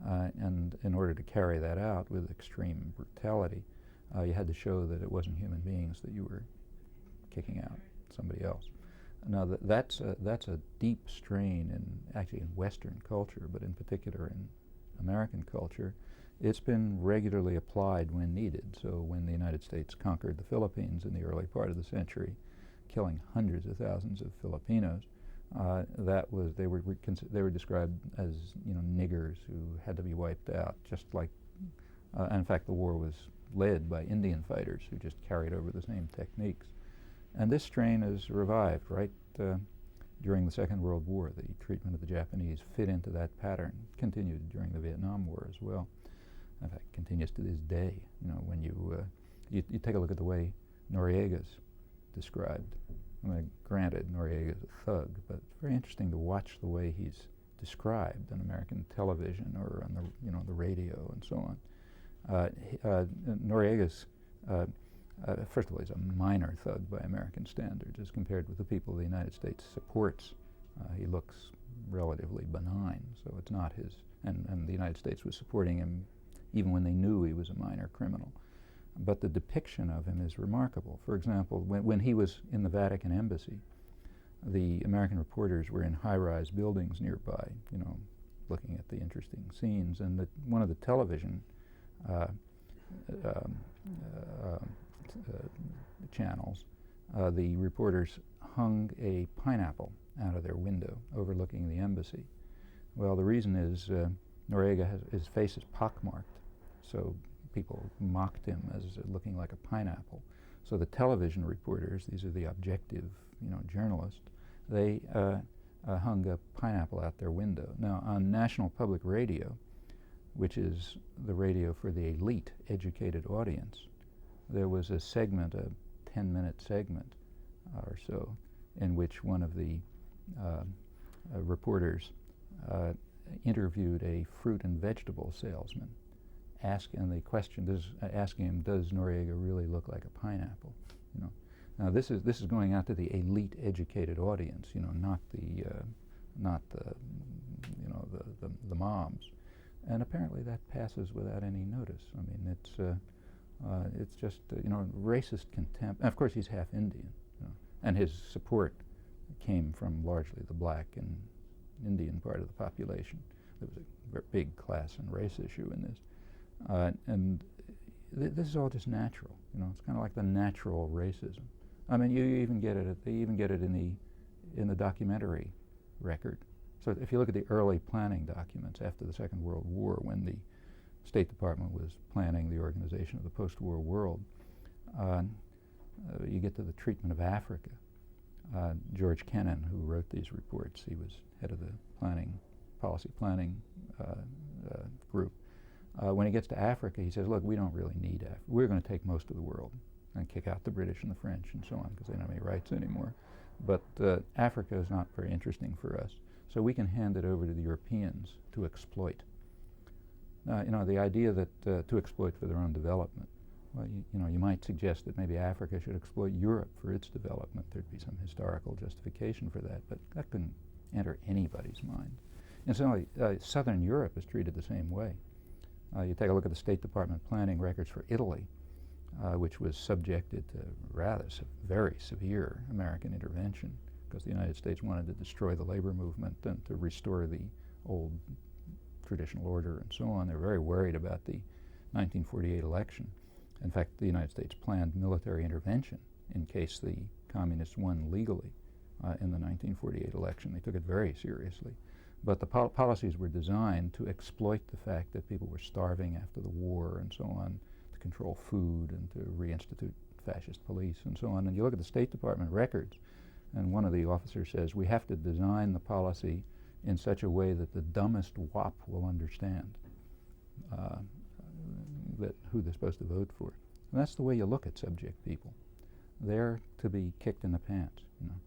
And in order to carry that out with extreme brutality, you had to show that it wasn't human beings that you were kicking out, somebody else. Now, that's a deep strain actually in Western culture, but in particular in American culture. It's been regularly applied when needed. So when the United States conquered the Philippines in the early part of the century, killing hundreds of thousands of Filipinos, they were described as niggers who had to be wiped out, just like. And in fact, the war was led by Indian fighters who just carried over the same techniques. And this strain is revived right during the Second World War. The treatment of the Japanese fit into that pattern, continued during the Vietnam War as well. In fact, continues to this day. You know, when you take a look at the way Noriega's described. I mean, granted, Noriega's a thug, but it's very interesting to watch the way he's described on American television or on the radio and so on. Noriega's first of all, he's a minor thug by American standards as compared with the people the United States supports. He looks relatively benign, so it's not his. And the United States was supporting him even when they knew he was a minor criminal. But the depiction of him is remarkable. For example, when he was in the Vatican embassy, the American reporters were in high-rise buildings nearby, you know, looking at the interesting scenes. And one of the television channels, the reporters hung a pineapple out of their window overlooking the embassy. Well, the reason is Noriega his face is pockmarked, so people mocked him as looking like a pineapple. So the television reporters, these are the objective, you know, journalists, they hung a pineapple out their window. Now, on National Public Radio, which is the radio for the elite, educated audience, there was a segment, a 10-minute segment or so, in which one of the reporters interviewed a fruit and vegetable salesman, asking him, does Noriega really look like a pineapple? You know, now this is going out to the elite educated audience, you know, not the the mobs, and apparently that passes without any notice. I mean, it's just you know, racist contempt. And of course, he's half Indian, you know, and his support came from largely the black and Indian part of the population. There was a very big class and race issue in this. This is all just natural, you know. It's kind of like the natural racism. I mean, you even get it. They even get it in the documentary record. So if you look at the early planning documents after the Second World War, when the State Department was planning the organization of the post-war world, you get to the treatment of Africa. George Kennan, who wrote these reports, he was head of the policy planning group. When he gets to Africa, he says, look, we don't really need Africa. We're going to take most of the world and kick out the British and the French and so on, because they don't have any rights anymore. But Africa is not very interesting for us, so we can hand it over to the Europeans to exploit. You know, the idea that to exploit for their own development, well, you know, you might suggest that maybe Africa should exploit Europe for its development. There'd be some historical justification for that, but that couldn't enter anybody's mind. And so Southern Europe is treated the same way. You take a look at the State Department planning records for Italy, which was subjected to rather very severe American intervention, because the United States wanted to destroy the labor movement and to restore the old traditional order and so on. They were very worried about the 1948 election. In fact, the United States planned military intervention in case the communists won legally in the 1948 election. They took it very seriously. But the policies were designed to exploit the fact that people were starving after the war and so on, to control food and to reinstitute fascist police and so on. And you look at the State Department records, and one of the officers says, we have to design the policy in such a way that the dumbest wop will understand who they're supposed to vote for. And that's the way you look at subject people. They're to be kicked in the pants, you know.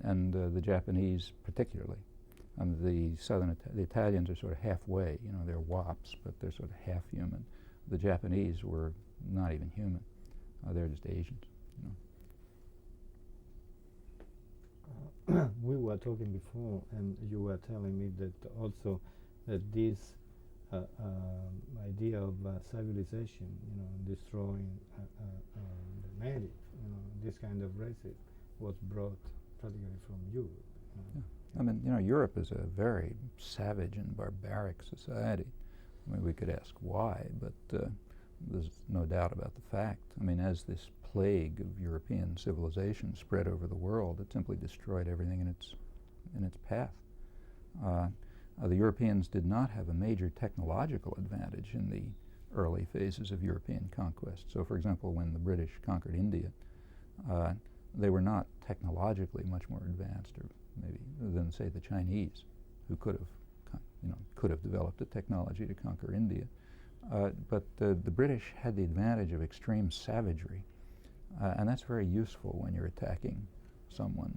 And the Japanese particularly. The Italians are sort of halfway, you know, they're wops, but they're sort of half human. The Japanese were not even human. They're just Asians, you know. We were talking before, and you were telling me that also that this idea of civilization, you know, destroying the native, you know, this kind of racism was brought practically from Europe. You know. Yeah. I mean, you know, Europe is a very savage and barbaric society. I mean, we could ask why, but there's no doubt about the fact. I mean, as this plague of European civilization spread over the world, it simply destroyed everything in its path. The Europeans did not have a major technological advantage in the early phases of European conquest. So, for example, when the British conquered India, they were not technologically much more advanced, or maybe than say the Chinese, who could have developed the technology to conquer India. But the British had the advantage of extreme savagery, and that's very useful when you're attacking someone.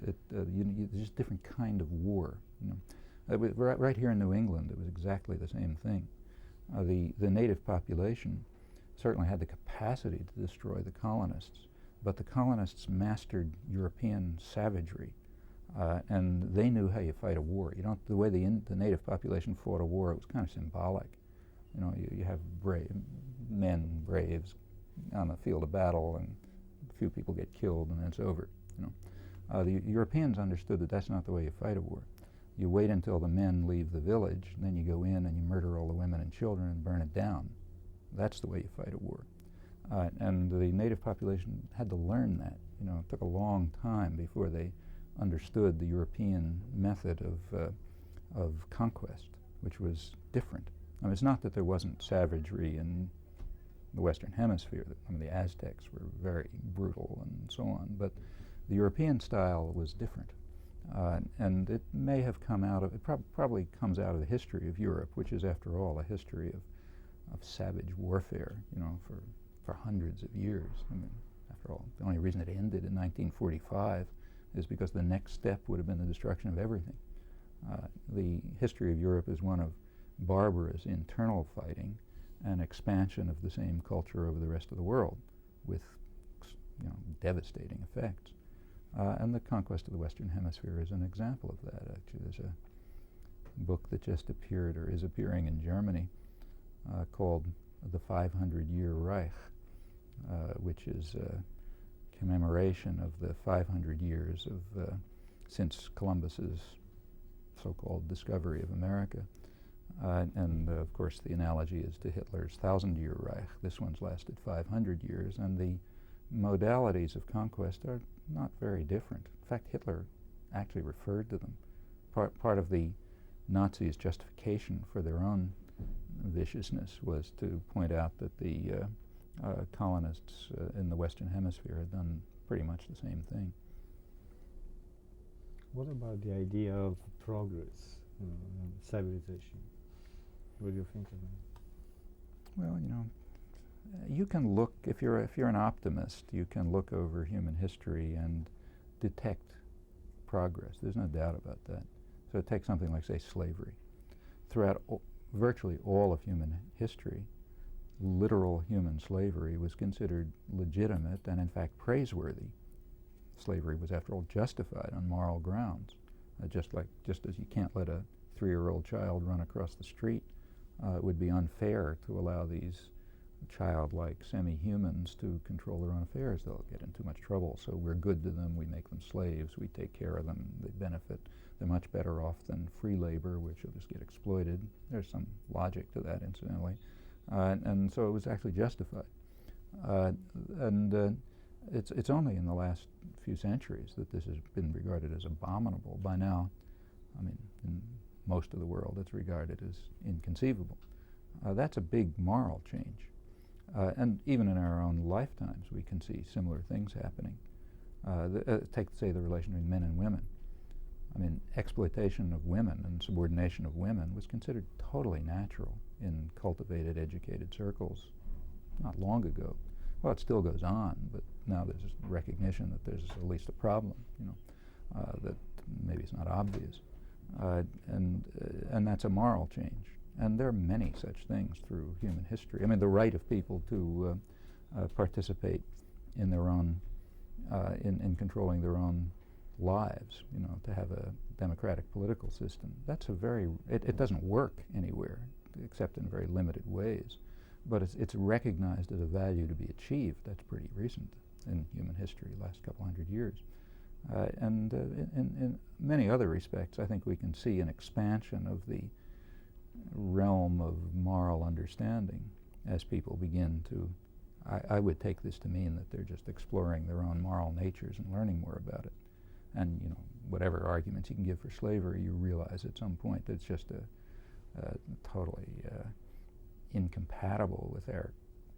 It's just a different kind of war. Right here in New England, it was exactly the same thing. The native population certainly had the capacity to destroy the colonists, but the colonists mastered European savagery, and they knew how you fight a war. The way the native population fought a war, it was kind of symbolic. You have braves on the field of battle, and a few people get killed, and then it's over. The Europeans understood that that's not the way you fight a war. You wait until the men leave the village, and then you go in and you murder all the women and children and burn it down. That's the way you fight a war. And the native population had to learn that. It took a long time before they understood the European method of conquest, which was different. It's not that there wasn't savagery in the Western Hemisphere. The Aztecs were very brutal and so on, but the European style was different. And it may have come out of, probably comes out of the history of Europe, which is, after all, a history of savage warfare, for hundreds of years. After all, the only reason it ended in 1945 is because the next step would have been the destruction of everything. The history of Europe is one of barbarous internal fighting and expansion of the same culture over the rest of the world with devastating effects. And the conquest of the Western Hemisphere is an example of that. Actually, there's a book that just appeared, or is appearing, in Germany called The 500-Year Reich, which is a commemoration of the 500 years of since Columbus's so-called discovery of America. And of course the analogy is to Hitler's 1,000-year Reich. This one's lasted 500 years, and the modalities of conquest are not very different. In fact, Hitler actually referred to them. Part of the Nazis' justification for their own viciousness was to point out that the colonists in the Western Hemisphere had done pretty much the same thing. What about the idea of progress, civilization? What do you think of that? Well, you can look, if you're an optimist, you can look over human history and detect progress. There's no doubt about that. So take something like, say, slavery. Throughout virtually all of human history, literal human slavery was considered legitimate and, in fact, praiseworthy. Slavery was, after all, justified on moral grounds. Just as you can't let a 3-year-old child run across the street, it would be unfair to allow these childlike semi-humans to control their own affairs. They'll get in too much trouble, so we're good to them, we make them slaves, we take care of them, they benefit. They're much better off than free labor, which will just get exploited. There's some logic to that, incidentally. And so it was actually justified. It's only in the last few centuries that this has been regarded as abominable. By now, in most of the world, it's regarded as inconceivable. That's a big moral change. And even in our own lifetimes, we can see similar things happening. Take, say, the relation between men and women. Exploitation of women and subordination of women was considered totally natural in cultivated, educated circles not long ago. Well, it still goes on, but now there's recognition that there's at least a problem, that maybe it's not obvious. And that's a moral change. And there are many such things through human history. The right of people to participate in their own, in controlling their own lives, to have a democratic political system. That's it doesn't work anywhere except in very limited ways, but it's recognized as a value to be achieved. That's pretty recent in human history, last couple hundred years. And in many other respects, I think we can see an expansion of the realm of moral understanding as people begin to, I would take this to mean that they're just exploring their own moral natures and learning more about it. And whatever arguments you can give for slavery, you realize at some point that it's just totally incompatible with our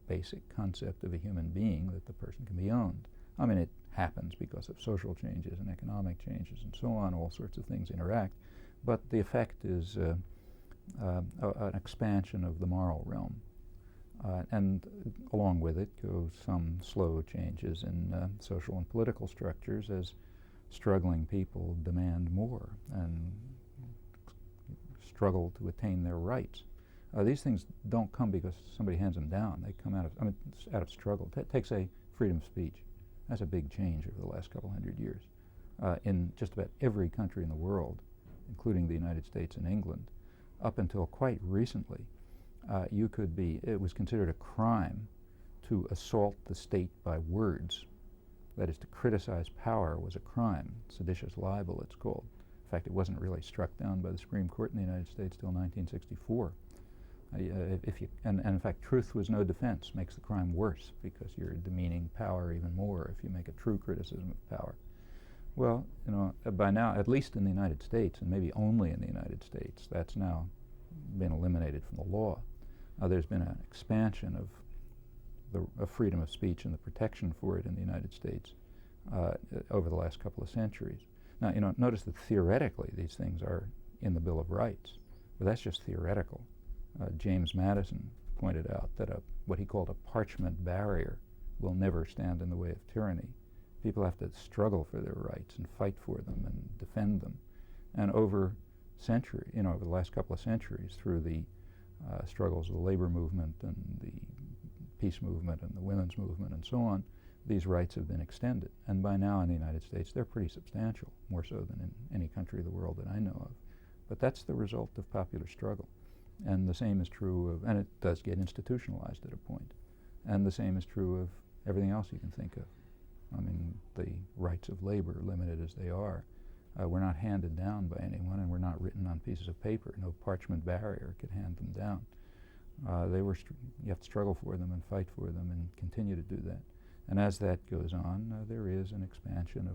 basic concept of a human being, that the person can be owned. I mean, it happens because of social changes and economic changes and so on, all sorts of things interact, but the effect is an expansion of the moral realm. And along with it go some slow changes in social and political structures as struggling people demand more and struggle to attain their rights. These things don't come because somebody hands them down. They come out of, out of struggle. Takes a freedom of speech. That's a big change over the last couple hundred years. In just about every country in the world, including the United States and England, up until quite recently, it was considered a crime to assault the state by words. That is, to criticize power was a crime, seditious libel it's called. In fact, it wasn't really struck down by the Supreme Court in the United States till 1964. And in fact, truth was no defense, makes the crime worse because you're demeaning power even more if you make a true criticism of power. Well, by now, at least in the United States, and maybe only in the United States, that's now been eliminated from the law. There's been an expansion of freedom of speech and the protection for it in the United States over the last couple of centuries. Now, notice that theoretically these things are in the Bill of Rights, but that's just theoretical. James Madison pointed out that what he called a parchment barrier will never stand in the way of tyranny. People have to struggle for their rights and fight for them and defend them. And over the last couple of centuries, through the struggles of the labor movement and the peace movement and the women's movement and so on, these rights have been extended. And by now in the United States, they're pretty substantial, more so than in any country of the world that I know of. But that's the result of popular struggle. And the same is true of, and it does get institutionalized at a point. And the same is true of everything else you can think of. I mean, the rights of labor, limited as they are, were not handed down by anyone, and were not written on pieces of paper. No parchment barrier could hand them down. You have to struggle for them and fight for them and continue to do that. And as that goes on, there is an expansion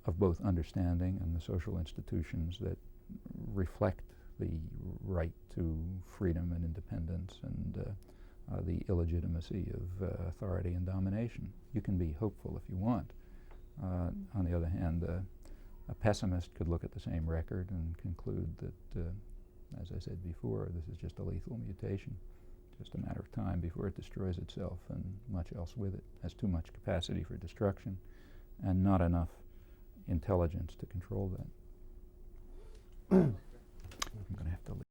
of both understanding and the social institutions that reflect the right to freedom and independence and the illegitimacy of authority and domination. You can be hopeful if you want. On the other hand, a pessimist could look at the same record and conclude that, as I said before, this is just a lethal mutation. Just a matter of time before it destroys itself and much else with it. Has too much capacity for destruction and not enough intelligence to control that. I'm going to have to leave.